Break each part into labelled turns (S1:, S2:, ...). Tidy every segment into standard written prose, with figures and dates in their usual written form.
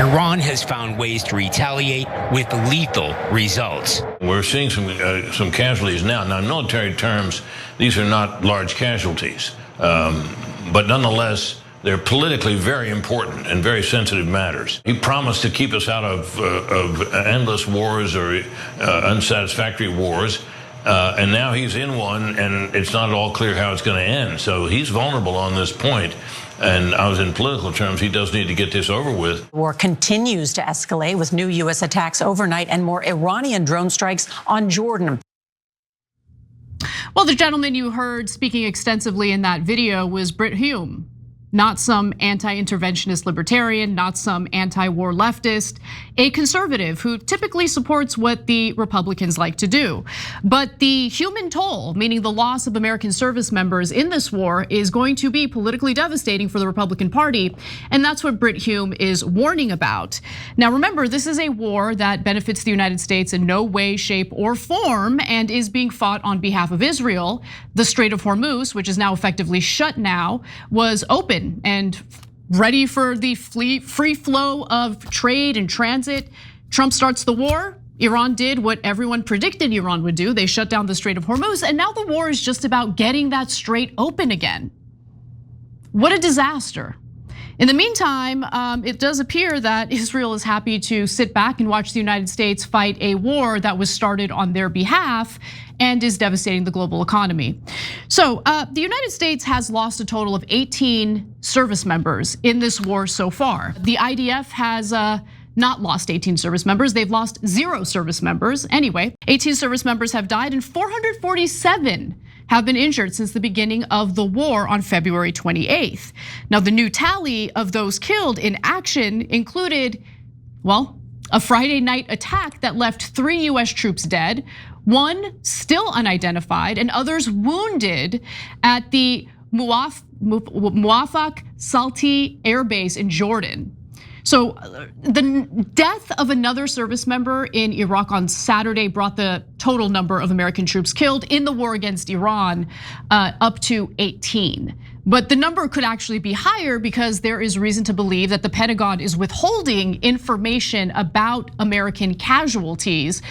S1: Iran has found ways to retaliate with lethal results.
S2: We're seeing some casualties now. Now, in military terms, these are not large casualties, but nonetheless, they're politically very important and very sensitive matters. He promised to keep us out of endless wars or unsatisfactory wars. And now he's in one, and it's not at all clear how it's going to end. So he's vulnerable on this point. And I was in political terms, he does need to get this over with.
S3: War continues to escalate with new U.S. attacks overnight and more Iranian drone strikes on Jordan.
S4: Well, the gentleman you heard speaking extensively in that video was Brit Hume. Not some anti-interventionist libertarian, not some anti-war leftist, a conservative who typically supports what the Republicans like to do. But the human toll, meaning the loss of American service members in this war, is going to be politically devastating for the Republican Party. And that's what Brit Hume is warning about. Now remember, this is a war that benefits the United States in no way, shape, or form and is being fought on behalf of Israel. The Strait of Hormuz, which is now effectively shut now, was open and ready for the free flow of trade and transit. Trump starts the war. Iran did what everyone predicted Iran would do. They shut down the Strait of Hormuz, and now the war is just about getting that strait open again. What a disaster. In the meantime, it does appear that Israel is happy to sit back and watch the United States fight a war that was started on their behalf and is devastating the global economy. So the United States has lost a total of 18 service members in this war so far. The IDF has not lost 18 service members. They've lost 0 service members. Anyway, 18 service members have died and 447 have been injured since the beginning of the war on February 28th. Now, the new tally of those killed in action included, well, a Friday night attack that left 3 US troops dead, 1 still unidentified, and others wounded at the Muwafaq Salti Air Base in Jordan. So the death of another service member in Iraq on Saturday brought the total number of American troops killed in the war against Iran up to 18. But the number could actually be higher because there is reason to believe that the Pentagon is withholding information about American casualties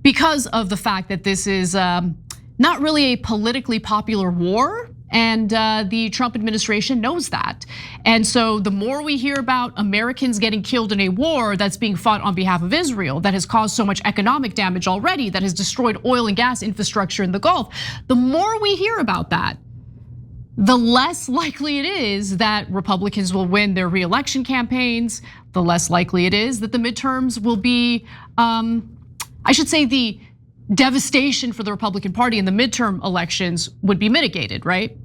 S4: because of the fact that this is not really a politically popular war. And the Trump administration knows that. And so the more we hear about Americans getting killed in a war that's being fought on behalf of Israel, that has caused so much economic damage already, that has destroyed oil and gas infrastructure in the Gulf, the more we hear about that, the less likely it is that Republicans will win their re-election campaigns, the less likely it is that the midterms will be, I should say the devastation for the Republican Party in the midterm elections would be mitigated, right?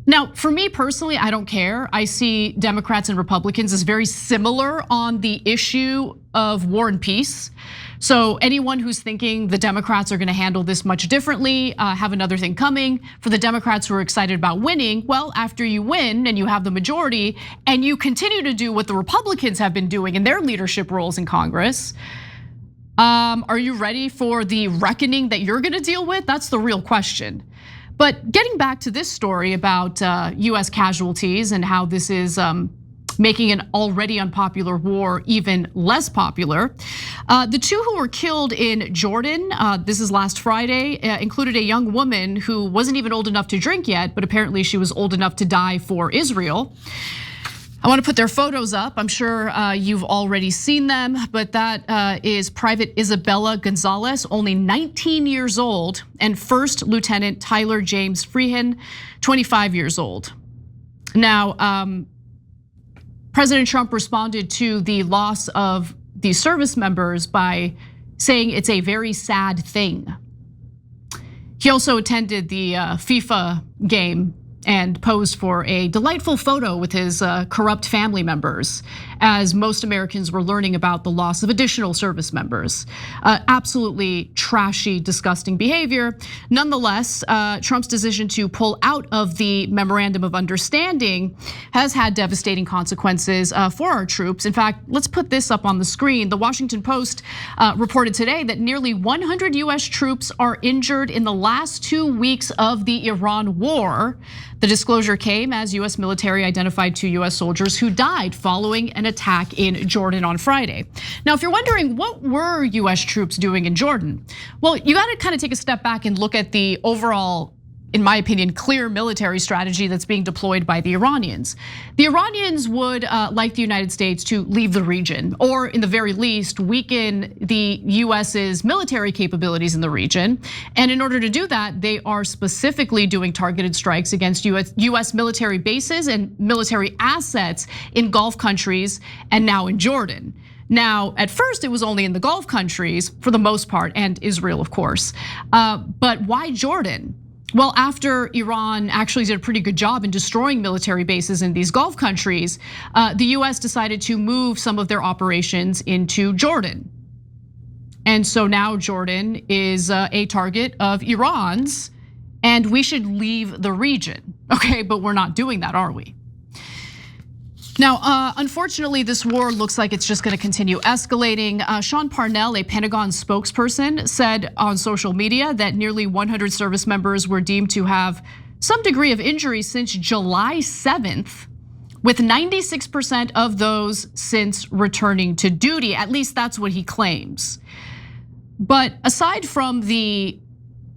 S4: Now, for me personally, I don't care. I see Democrats and Republicans as very similar on the issue of war and peace. So anyone who's thinking the Democrats are gonna handle this much differently, have another thing coming. For the Democrats who are excited about winning, well, after you win and you have the majority and you continue to do what the Republicans have been doing in their leadership roles in Congress, are you ready for the reckoning that you're gonna deal with? That's the real question. But getting back to this story about US casualties and how this is making an already unpopular war even less popular. The 2 who were killed in Jordan, this is last Friday, included a young woman who wasn't even old enough to drink yet, but apparently she was old enough to die for Israel. I want to put their photos up. I'm sure you've already seen them, but that is Private Isabella Gonzalez, only 19 years old, and First Lieutenant Tyler James Freehan, 25 years old. Now, President Trump responded to the loss of these service members by saying it's a very sad thing. He also attended the FIFA game and posed for a delightful photo with his corrupt family members as most Americans were learning about the loss of additional service members. Absolutely trashy, disgusting behavior. Nonetheless, Trump's decision to pull out of the memorandum of understanding has had devastating consequences for our troops. In fact, let's put this up on the screen. The Washington Post reported today that nearly 100 US troops are injured in the last 2 weeks of the Iran war. The disclosure came as US military identified 2 US soldiers who died following an attack in Jordan on Friday. Now, if you're wondering what were US troops doing in Jordan, well, you gotta kind of take a step back and look at the overall, in my opinion, clear military strategy that's being deployed by the Iranians. The Iranians would like the United States to leave the region, or in the very least, weaken the US's military capabilities in the region. And in order to do that, they are specifically doing targeted strikes against US military bases and military assets in Gulf countries and now in Jordan. Now, at first, it was only in the Gulf countries for the most part, and Israel, of course. But why Jordan? Well, after Iran actually did a pretty good job in destroying military bases in these Gulf countries, the US decided to move some of their operations into Jordan. And so now Jordan is a target of Iran's, and we should leave the region, okay? But we're not doing that, are we? Now, unfortunately, this war looks like it's just gonna continue escalating. Sean Parnell, a Pentagon spokesperson, said on social media that nearly 100 service members were deemed to have some degree of injury since July 7th, with 96% of those since returning to duty. At least that's what he claims. But aside from the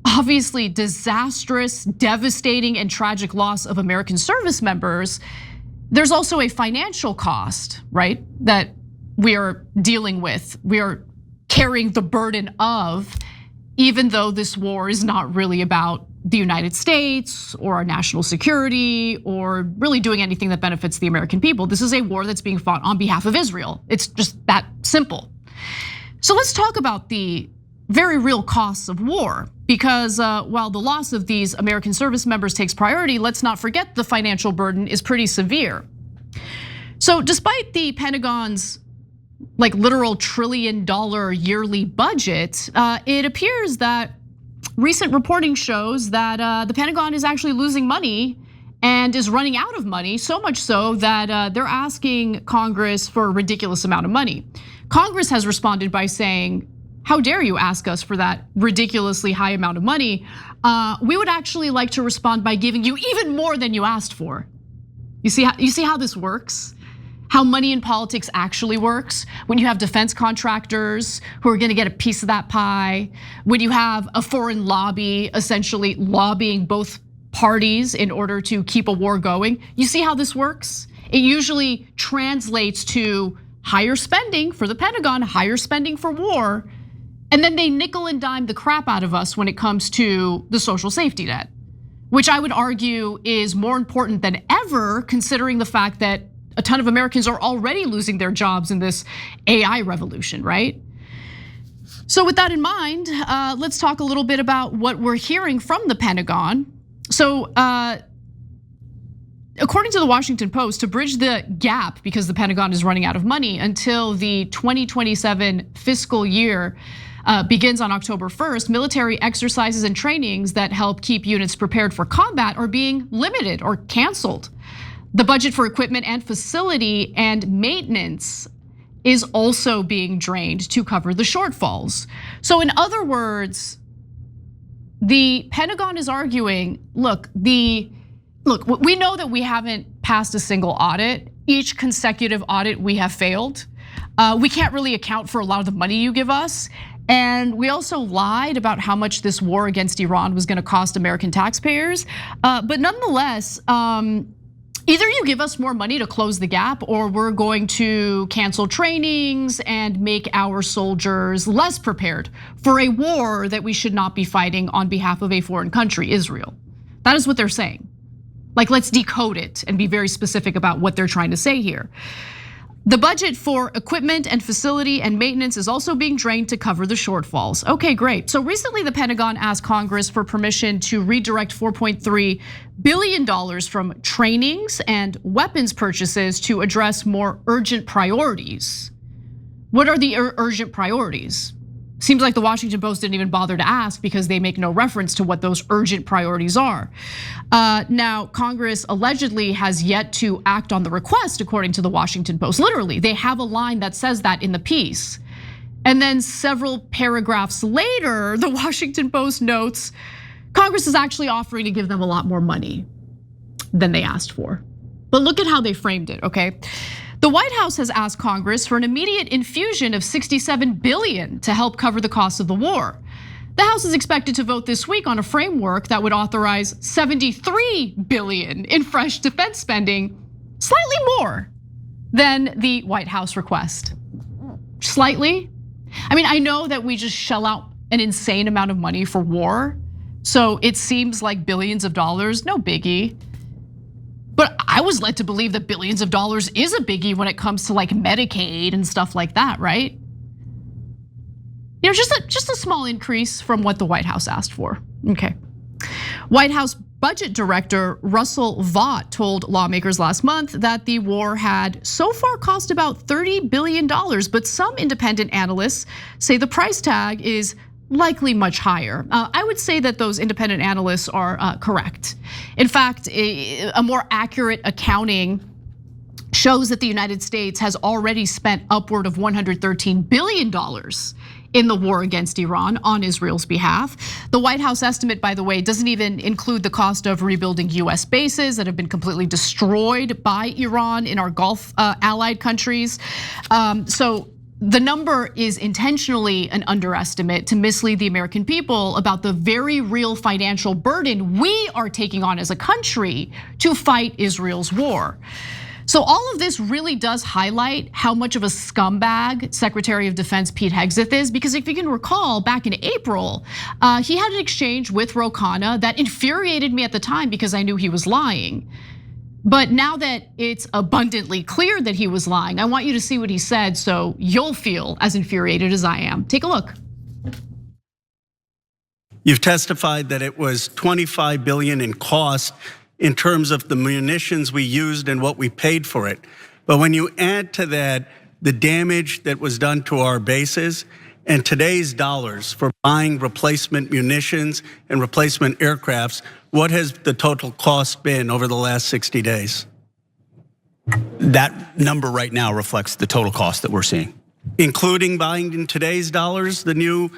S4: obviously disastrous, devastating, and tragic loss of American service members, there's also a financial cost, right, that we are dealing with. We are carrying the burden of, even though this war is not really about the United States or our national security or really doing anything that benefits the American people. This is a war that's being fought on behalf of Israel. It's just that simple. So let's talk about the very real costs of war, because while the loss of these American service members takes priority, let's not forget the financial burden is pretty severe. So despite the Pentagon's like literal $1 trillion yearly budget, it appears that recent reporting shows that the Pentagon is actually losing money and is running out of money, so much so that they're asking Congress for a ridiculous amount of money. Congress has responded by saying, how dare you ask us for that ridiculously high amount of money? We would actually like to respond by giving you even more than you asked for. You see how this works? How money in politics actually works? When you have defense contractors who are gonna get a piece of that pie, when you have a foreign lobby essentially lobbying both parties in order to keep a war going. You see how this works? It usually translates to higher spending for the Pentagon, higher spending for war, and then they nickel and dime the crap out of us when it comes to the social safety net, which I would argue is more important than ever, considering the fact that a ton of Americans are already losing their jobs in this AI revolution, right? So with that in mind, let's talk a little bit about what we're hearing from the Pentagon. So according to the Washington Post, to bridge the gap, because the Pentagon is running out of money until the 2027 fiscal year begins on October 1st, military exercises and trainings that help keep units prepared for combat are being limited or canceled. The budget for equipment and facility and maintenance is also being drained to cover the shortfalls. So in other words, the Pentagon is arguing, look, we know that we haven't passed a single audit. Each consecutive audit we have failed. We can't really account for a lot of the money you give us. And we also lied about how much this war against Iran was gonna cost American taxpayers. But nonetheless, either you give us more money to close the gap, or we're going to cancel trainings and make our soldiers less prepared for a war that we should not be fighting on behalf of a foreign country, Israel. That is what they're saying. Like, let's decode it and be very specific about what they're trying to say here. The budget for equipment and facility and maintenance is also being drained to cover the shortfalls. Okay, great. So recently the Pentagon asked Congress for permission to redirect $4.3 billion from trainings and weapons purchases to address more urgent priorities. What are the urgent priorities? Seems like the Washington Post didn't even bother to ask because they make no reference to what those urgent priorities are. Now, Congress allegedly has yet to act on the request, according to the Washington Post. Literally, they have a line that says that in the piece. And then several paragraphs later, the Washington Post notes, Congress is actually offering to give them a lot more money. than they asked for. But look at how they framed it, okay? The White House has asked Congress for an immediate infusion of $67 billion to help cover the costs of the war. The House is expected to vote this week on a framework that would authorize $73 billion in fresh defense spending, slightly more than the White House request. Slightly. I mean, I know that we just shell out an insane amount of money for war, so it seems like billions of dollars, no biggie. But I was led to believe that billions of dollars is a biggie when it comes to like Medicaid and stuff like that, right? You know, just a small increase from what the White House asked for. Okay. White House Budget Director Russell Vought told lawmakers last month that the war had so far cost about $30 billion, but some independent analysts say the price tag is likely much higher. I would say that those independent analysts are correct. In fact, a more accurate accounting shows that the United States has already spent upward of $113 billion in the war against Iran on Israel's behalf. The White House estimate, by the way, doesn't even include the cost of rebuilding US bases that have been completely destroyed by Iran in our Gulf allied countries. So the number is intentionally an underestimate to mislead the American people about the very real financial burden we are taking on as a country to fight Israel's war. So all of this really does highlight how much of a scumbag Secretary of Defense Pete Hegseth is, because if you can recall, back in April, he had an exchange with Ro Khanna that infuriated me at the time because I knew he was lying. But now that it's abundantly clear that he was lying, I want you to see what he said so you'll feel as infuriated as I am. Take a look.
S5: You've testified that it was $25 billion in cost in terms of the munitions we used and what we paid for it. But when you add to that the damage that was done to our bases and today's dollars for buying replacement munitions and replacement aircrafts, what has the total cost been over the last 60 days?
S6: That number right now reflects the total cost that we're seeing.
S5: Including buying in today's dollars the new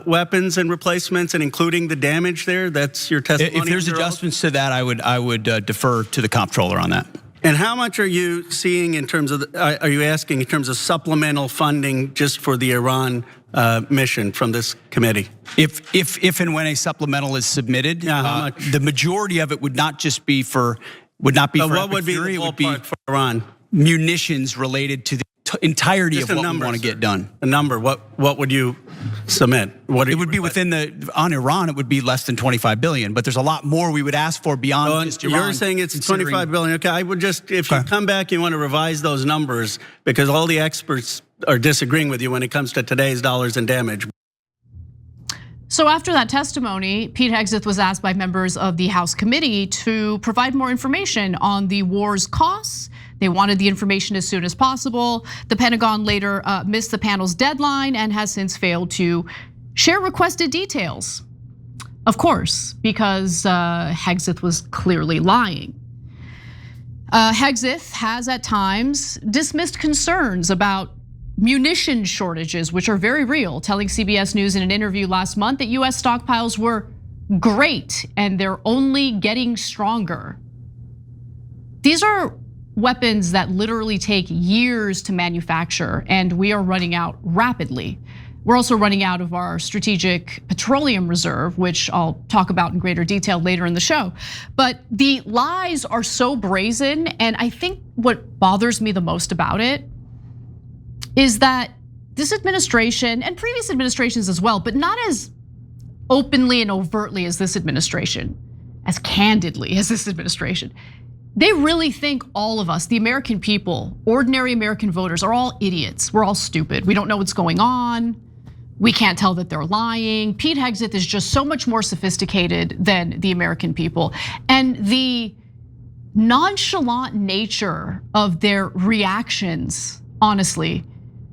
S5: weapons and replacements, and including the damage there. That's your testimony.
S6: If there's adjustments to that, I would defer to the comptroller on that.
S5: And how much are you seeing in terms of? Are you asking in terms of supplemental funding just for the Iran mission from this committee?
S6: If and when a supplemental is submitted, the majority of it would not just be for
S5: But what would be the ballpark for Iran?
S6: Munitions related to the entirety
S5: Just
S6: of what
S5: number,
S6: we want to get done.
S5: A number, what would you submit?
S6: It would be within on Iran, it would be less than 25 billion, but there's a lot more we would ask for beyond just Iran.
S5: You're saying it's 25 billion. Okay, I would just, if you come back, you want to revise those numbers because all the experts are disagreeing with you when it comes to today's dollars and damage.
S4: So after that testimony, Pete Hegseth was asked by members of the House committee to provide more information on the war's costs. They wanted the information as soon as possible. The Pentagon later missed the panel's deadline and has since failed to share requested details. Of course, because Hegseth was clearly lying. Hegseth has at times dismissed concerns about munition shortages, which are very real, telling CBS News in an interview last month that US stockpiles were great and they're only getting stronger. These are weapons that literally take years to manufacture, and we are running out rapidly. We're also running out of our strategic petroleum reserve, which I'll talk about in greater detail later in the show. But the lies are so brazen, and I think what bothers me the most about it is that this administration, and previous administrations as well, but not as openly and overtly as this administration, as candidly as this administration, they really think all of us, the American people, ordinary American voters, are all idiots. We're all stupid. We don't know what's going on. We can't tell that they're lying. Pete Hegseth is just so much more sophisticated than the American people. And the nonchalant nature of their reactions, honestly,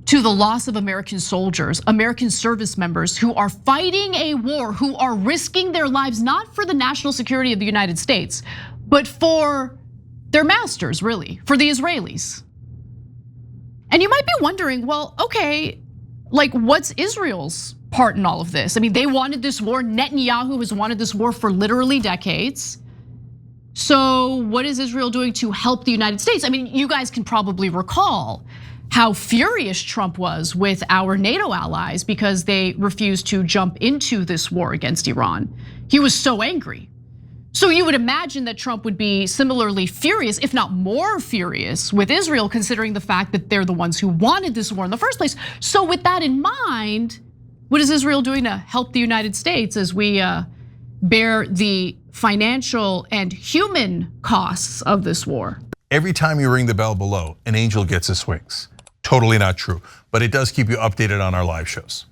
S4: to the loss of American soldiers, American service members who are fighting a war, who are risking their lives, not for the national security of the United States, but for their masters, really, for the Israelis. And you might be wondering, well, okay, like what's Israel's part in all of this? I mean, they wanted this war. Netanyahu has wanted this war for literally decades. So what is Israel doing to help the United States? I mean, you guys can probably recall how furious Trump was with our NATO allies because they refused to jump into this war against Iran. He was so angry. So you would imagine that Trump would be similarly furious, if not more furious, with Israel, considering the fact that they're the ones who wanted this war in the first place. So with that in mind, what is Israel doing to help the United States as we bear the financial and human costs of this war?
S7: Every time you ring the bell below, an angel gets his wings. Totally not true, but it does keep you updated on our live shows.